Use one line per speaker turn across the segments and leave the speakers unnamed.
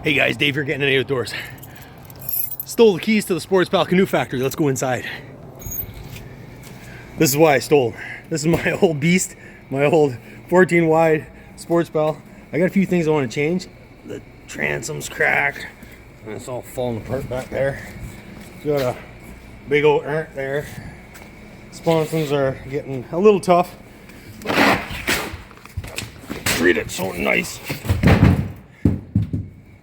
Hey guys, Dave here, getting in outdoors. Stole the keys to the Sportspal Canoe factory. Let's go inside. This is why I stole them. This is my old beast, my old 14 wide Sportspal. I got a few things I want to change. The Transom's cracked, and it's all falling apart back there. Got a big old errant there. Sponsons are getting a little tough. Treat it so nice.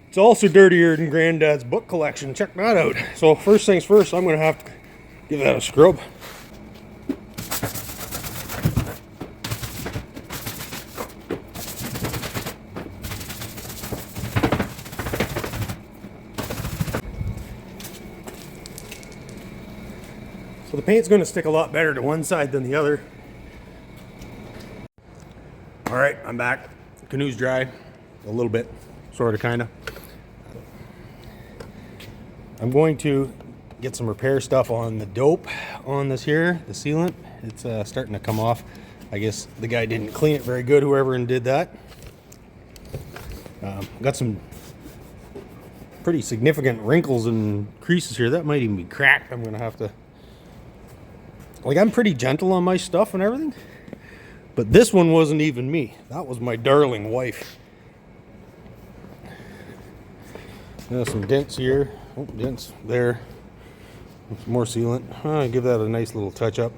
It's also dirtier than Granddad's book collection. Check that out. So first things first, I'm going to have to give that a scrub. So the paint's going to stick a lot better to one side than the other. All right, I'm back. The canoe's dry a little bit, sort of, kind of. I'm going to get some repair stuff on the dope on this here, the sealant. It's starting to come off. I guess the guy didn't clean it very good, whoever did that. Got some pretty significant wrinkles and creases here. That might even be cracked. I'm gonna have to, like, I'm pretty gentle on my stuff and everything, but this one wasn't even me. That was my darling wife. Some dents here. Oh, dents there. Some more sealant. Give that a nice little touch up.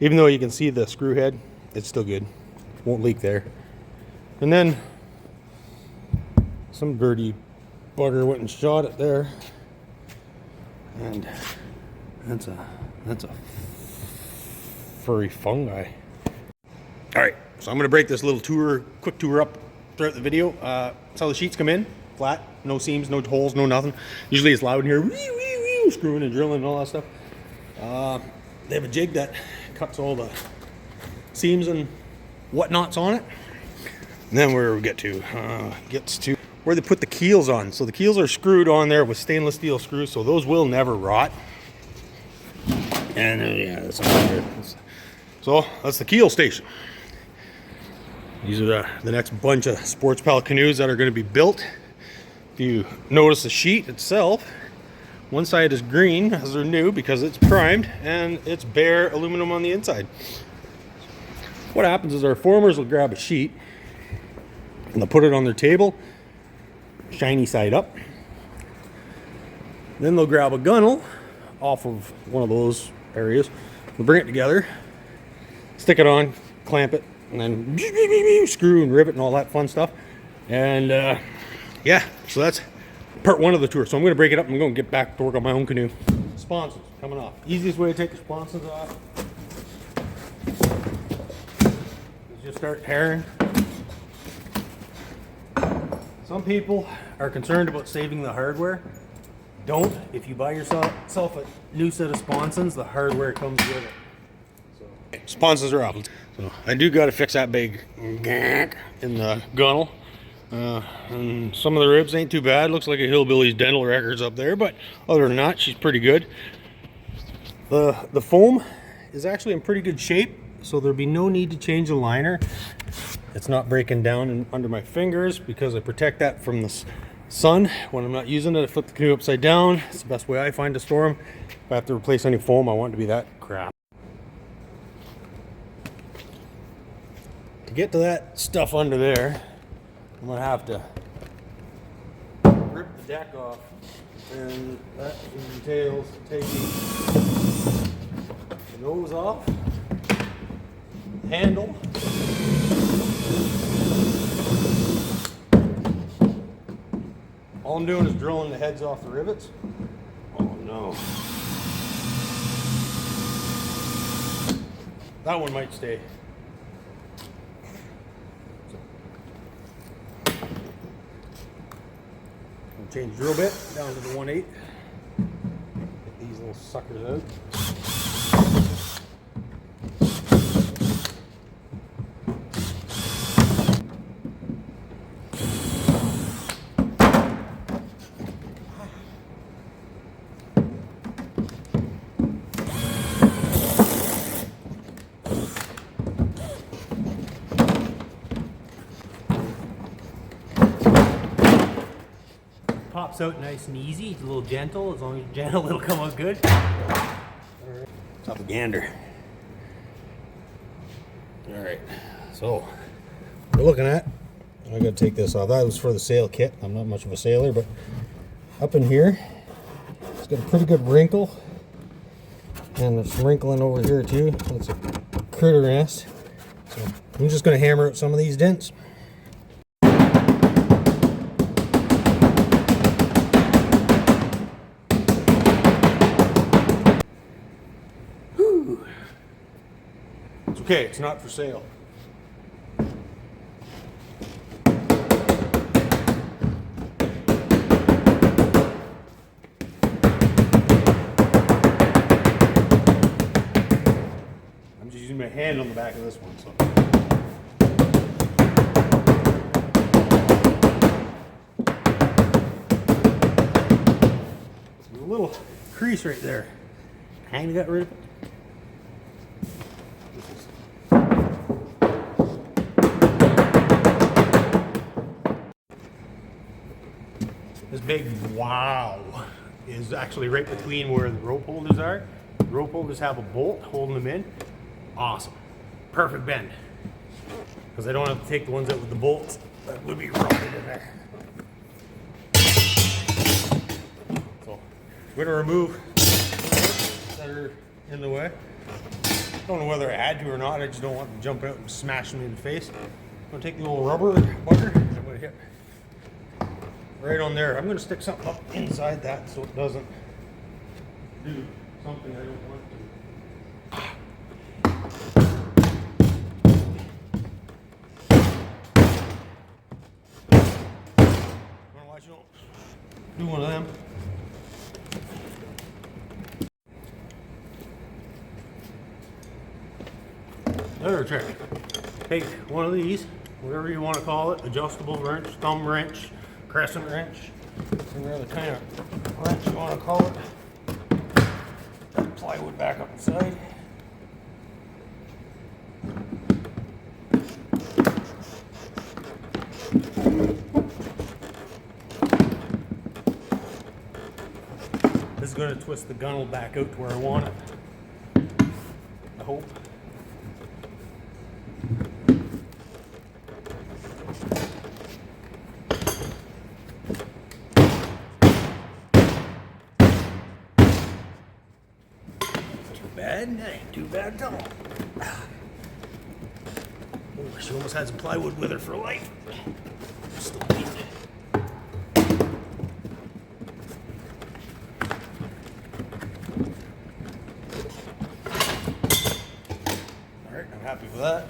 Even though you can see the screw head, it's still good. Won't leak there. And then some dirty bugger went and shot it there. And that's a furry fungi. All right, so I'm gonna break this little quick tour up throughout the video. That's how the sheets come in. Flat, no seams, no holes, no nothing. Usually it's loud in here, wee, wee, wee, screwing and drilling and all that stuff. They have a jig that cuts all the seams and whatnots on it. And then where we get to, gets to where they put the keels on. So the keels are screwed on there with stainless steel screws, so those will never rot. And yeah, that's on there. So that's the keel station. These are the next bunch of Sportspal canoes that are going to be built. If you notice the sheet itself, one side is green as they're new because it's primed, and it's bare aluminum on the inside. What happens is our formers will grab a sheet and they'll put it on their table, shiny side up. Then they'll grab a gunnel off of one of those areas, we'll bring it together, stick it on, clamp it, and then screw and rivet and all that fun stuff. And yeah, so that's part one of the tour. So I'm going to break it up and I'm going to get back to work on my own canoe. Sponsons coming off. Easiest way to take the sponsons off is just start tearing. Some people are concerned about saving the hardware. Don't. If you buy yourself a new set of sponsons, the hardware comes with it. So, sponsons are off. So I do got to fix that big gank in the gunnel. And some of the ribs ain't too bad. Looks like a hillbilly's dental records up there, but other than that, she's pretty good. The foam is actually in pretty good shape, so there'll be no need to change the liner. It's not breaking down under my fingers because I protect that from the sun. When I'm not using it, I flip the canoe upside down. It's the best way I find to store them. If I have to replace any foam, I want it to be that crap. To get to that stuff under there, I'm gonna have to rip the deck off, and that entails taking the nose off, the handle, all I'm doing is drilling the heads off the rivets. Oh no. That one might stay. Change drill bit down to the 1/8. Get these little suckers out.
pops out nice and easy. It's a little gentle. As long as you're gentle, it'll come out good.
Let's have a gander. All right, so we're looking at, I gotta take this off. That was for the sail kit. I'm not much of a sailor, but up in here, it's got a pretty good wrinkle. And there's some wrinkling over here too. That's a critter nest. So I'm just gonna hammer out some of these dents. Whew. It's okay, it's not for sale. Using my hand on the back of this one, so. There's a little crease right there. Kind of got rid of it. This big wow is actually right between where the rope holders are. The rope holders have a bolt holding them in. Awesome. Perfect bend. Because I don't have to take the ones out with the bolts that would be rotted in there. So I'm going to remove that are in the way. Don't know whether I had to or not. I just don't want them to jump out and smash me in the face. I'm going to take the little rubber bugger. I'm going to hit right on there. I'm going to stick something up inside that so it doesn't do something I don't want to. Watch you do one of them. Another trick. Take one of these, whatever you want to call it, adjustable wrench, thumb wrench, crescent wrench, any other kind of wrench you want to call it. That plywood back up inside. This is going to twist the gunnel back out to where I want it. I hope. Too bad? That ain't too bad at all. Oh, she almost had some plywood with her for life. Still neat. Happy with that.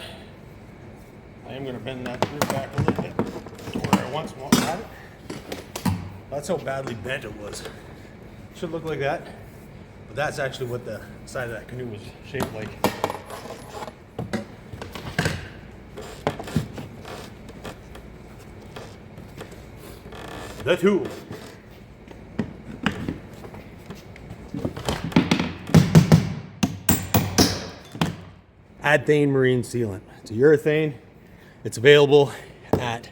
I am going to bend that group back a little bit to where I once had it. That's how badly bent it was. Should look like that, but that's actually what the side of that canoe was shaped like. The tool. Adthane Marine Sealant. It's a urethane. It's available at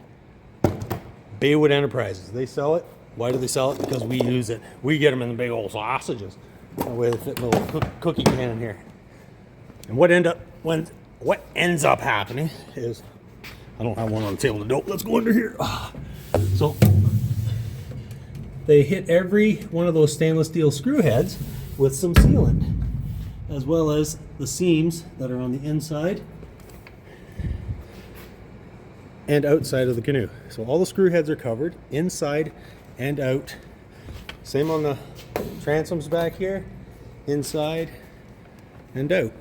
Baywood Enterprises. They sell it. Why do they sell it? Because we use it. We get them in the big old sausages. That way they fit in a little cookie can in here. And what ends up happening is, I don't have one on the table. Nope. Let's go under here. So they hit every one of those stainless steel screw heads with some sealant, as well as the seams that are on the inside and outside of the canoe. So all the screw heads are covered inside and out. Same on the transoms back here, inside and out.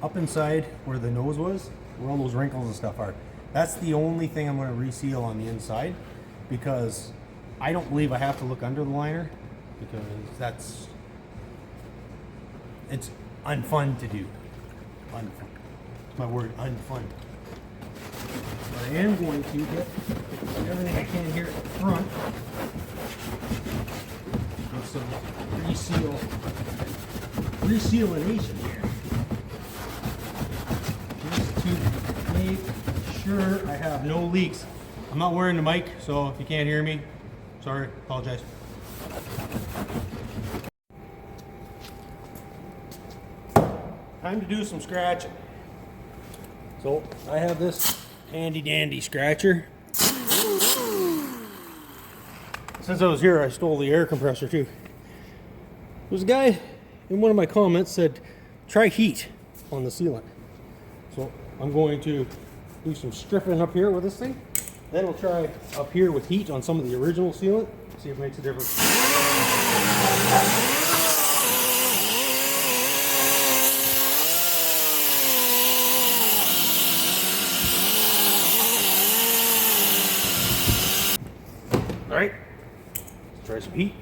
Up inside where the nose was, where all those wrinkles and stuff are, that's the only thing I'm going to reseal on the inside, because I don't believe I have to look under the liner, because it's unfun to do. Unfun. That's my word, unfun. But I am going to get everything I can here at the front with some resealination here. Just to make sure I have no leaks. I'm not wearing the mic, so if you can't hear me, Sorry, apologize. Time to do some scratching. So I have this handy dandy scratcher. Since I was here, I stole the air compressor too. There's a guy in one of my comments said, try heat on the sealant. So I'm going to do some stripping up here with this thing. Then we'll try up here with heat on some of the original sealant. See if it makes a difference. All right, let's try some heat.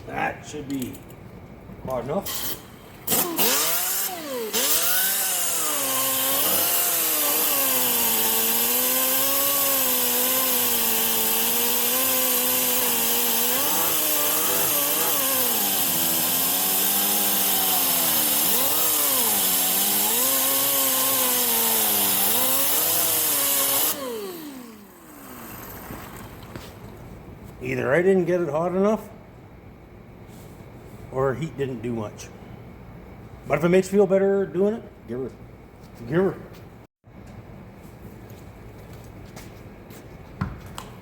That should be hot enough. Either I didn't get it hot enough or heat didn't do much. But if it makes you feel better doing it, give her.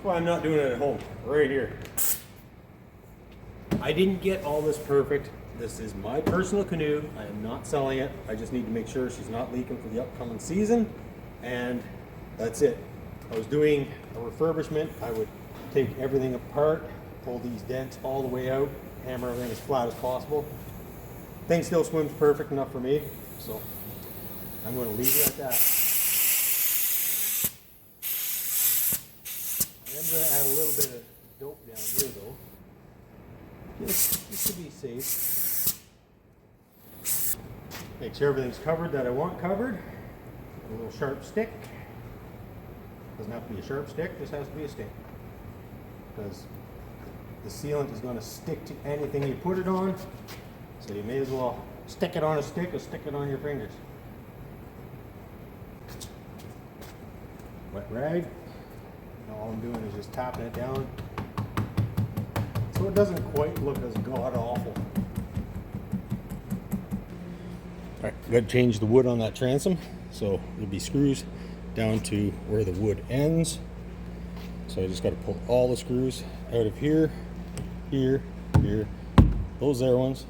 Well, I'm not doing it at home, right here. I didn't get all this perfect. This is my personal canoe. I am not selling it. I just need to make sure she's not leaking for the upcoming season. And that's it. I was doing a refurbishment. I would take everything apart, pull these dents all the way out, hammer everything as flat as possible. Thing still swims perfect enough for me, so I'm going to leave it at that. I am going to add a little bit of dope down here though, just to be safe. Make sure everything's covered that I want covered. A little sharp stick. Doesn't have to be a sharp stick, just has to be a stick. Because the sealant is going to stick to anything you put it on, so you may as well stick it on a stick or stick it on your fingers. Wet rag. And all I'm doing is just tapping it down so it doesn't quite look as god awful. Alright, got to change the wood on that transom, so there'll be screws down to where the wood ends. So I just got to pull all the screws out of here, here, those there ones,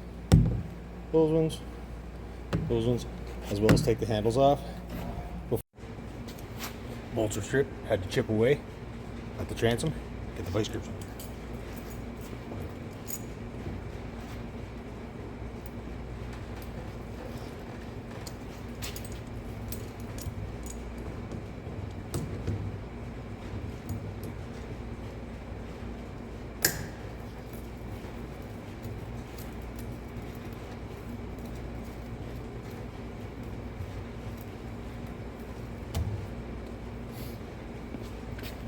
those ones, as well as take the handles off. Bolts are stripped, had to chip away at the transom, get the vice grips.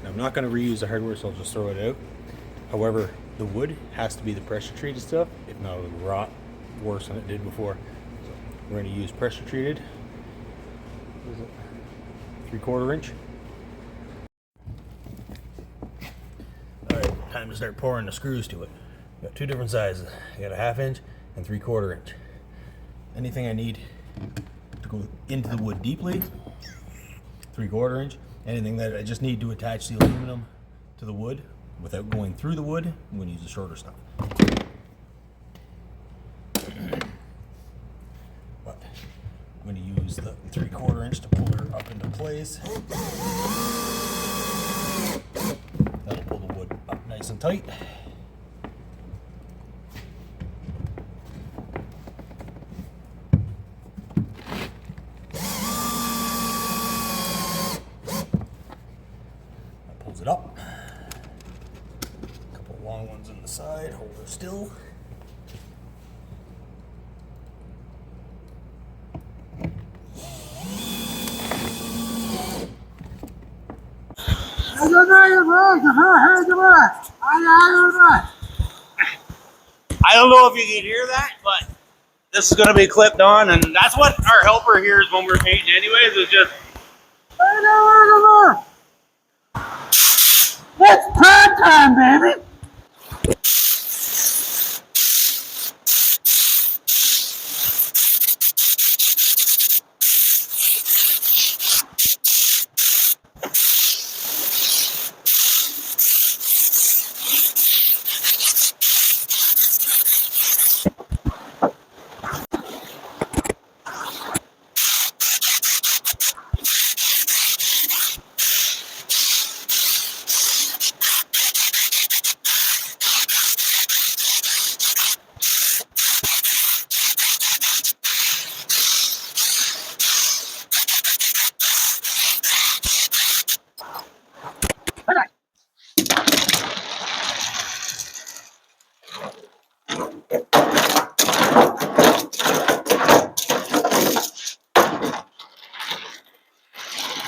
I'm not going to reuse the hardware, so I'll just throw it out. However, the wood has to be the pressure treated stuff. If not, it'll rot worse than it did before. So we're going to use pressure treated. What is it? 3/4 inch. Alright, time to start pouring the screws to it. Got two different sizes. I got a 1/2 inch and 3/4 inch. Anything I need to go into the wood deeply, 3/4 inch. Anything that I just need to attach the aluminum to the wood without going through the wood, I'm going to use the shorter stuff. But I'm going to use the 3/4 inch to pull her up into place. That'll pull the wood up nice and tight. It up. A couple long ones on the side, hold her still. I don't know if you can hear that, but this is going to be clipped on, and that's what our helper hears when we're painting anyways, is just... It's prime time, baby!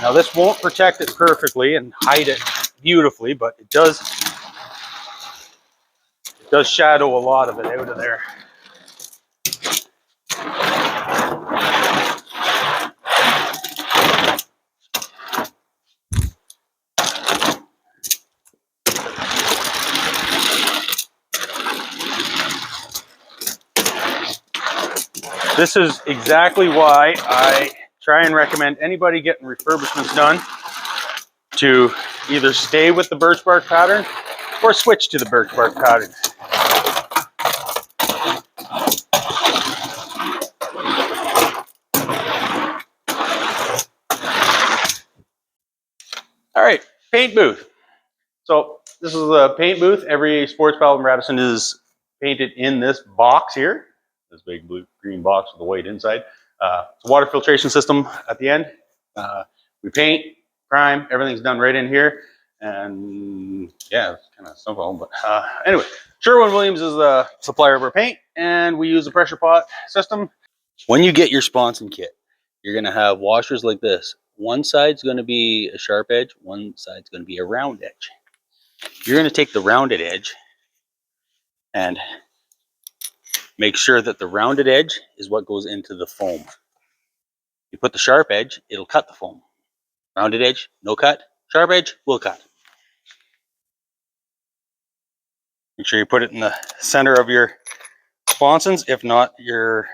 Now this won't protect it perfectly and hide it beautifully, but it does shadow a lot of it out of there. This is exactly why I try and recommend anybody getting refurbishments done to either stay with the birch bark pattern or switch to the birch bark pattern. All right, paint booth. So this is a paint booth. Every Sportspal in Radisson is painted in this box here. This big blue green box with the white inside. It's a water filtration system at the end. We paint, prime, everything's done right in here. And yeah, it's kind of simple, but anyway, Sherwin-Williams is the supplier of our paint, and we use a pressure pot system. When you get your sponson kit, you're gonna have washers like this. One side's gonna be a sharp edge, one side's gonna be a round edge. You're gonna take the rounded edge and make sure that the rounded edge is what goes into the foam. You put the sharp edge, it'll cut the foam. Rounded edge, no cut. Sharp edge, will cut. Make sure you put it in the center of your sponsons. If not, your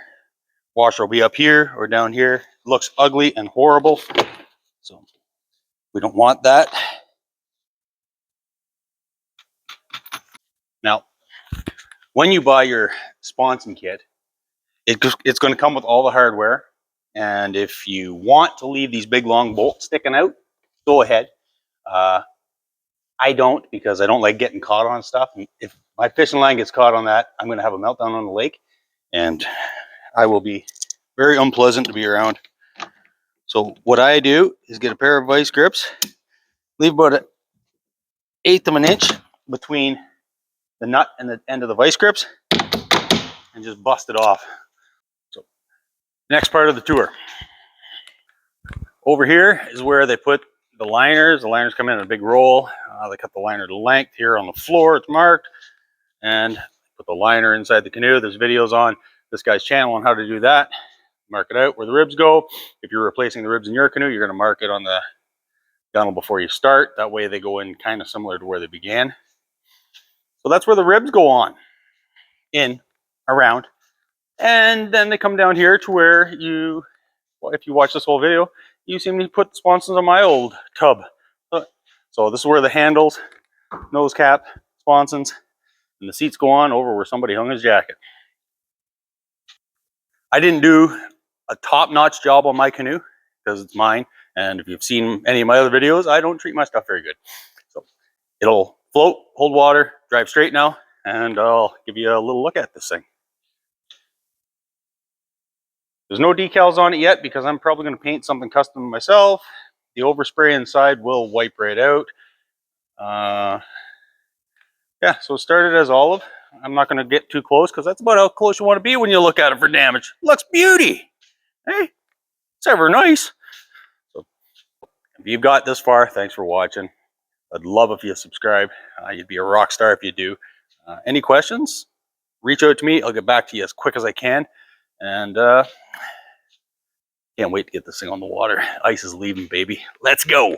washer will be up here or down here. It looks ugly and horrible, so we don't want that. Now, when you buy your sponson kit, it's going to come with all the hardware. And if you want to leave these big long bolts sticking out, go ahead. I don't, because I don't like getting caught on stuff. And if my fishing line gets caught on that, I'm going to have a meltdown on the lake, and I will be very unpleasant to be around. So what I do is get a pair of vice grips, leave about an 1/8 of an inch between the nut and the end of the vice grips, and just bust it off. So next part of the tour. Over here is where they put the liners. The liners come in a big roll. They cut the liner to length. Here on the floor, it's marked. And put the liner inside the canoe. There's videos on this guy's channel on how to do that. Mark it out where the ribs go. If you're replacing the ribs in your canoe, you're going to mark it on the gunnel before you start. That way they go in kind of similar to where they began. So that's where the ribs go on. In, around. And then they come down here to where you, well, if you watch this whole video, you see me put sponsons on my old tub. So this is where the handles, nose cap, sponsons, and the seats go on over where somebody hung his jacket. I didn't do a top-notch job on my canoe because it's mine. And if you've seen any of my other videos, I don't treat my stuff very good. So it'll float, hold water, drive straight now, and I'll give you a little look at this thing. There's no decals on it yet because I'm probably going to paint something custom myself. The overspray inside will wipe right out. Yeah, so it started as olive. I'm not going to get too close because that's about how close you want to be when you look at it for damage. Looks beauty. Hey, it's ever nice. So if you've got this far, thanks for watching.
I'd love if you subscribe. You'd be a rock star if you do. Any questions? Reach out to me. I'll get back to you as quick as I can. And can't wait to get this thing on the water. Ice is leaving, baby. Let's go.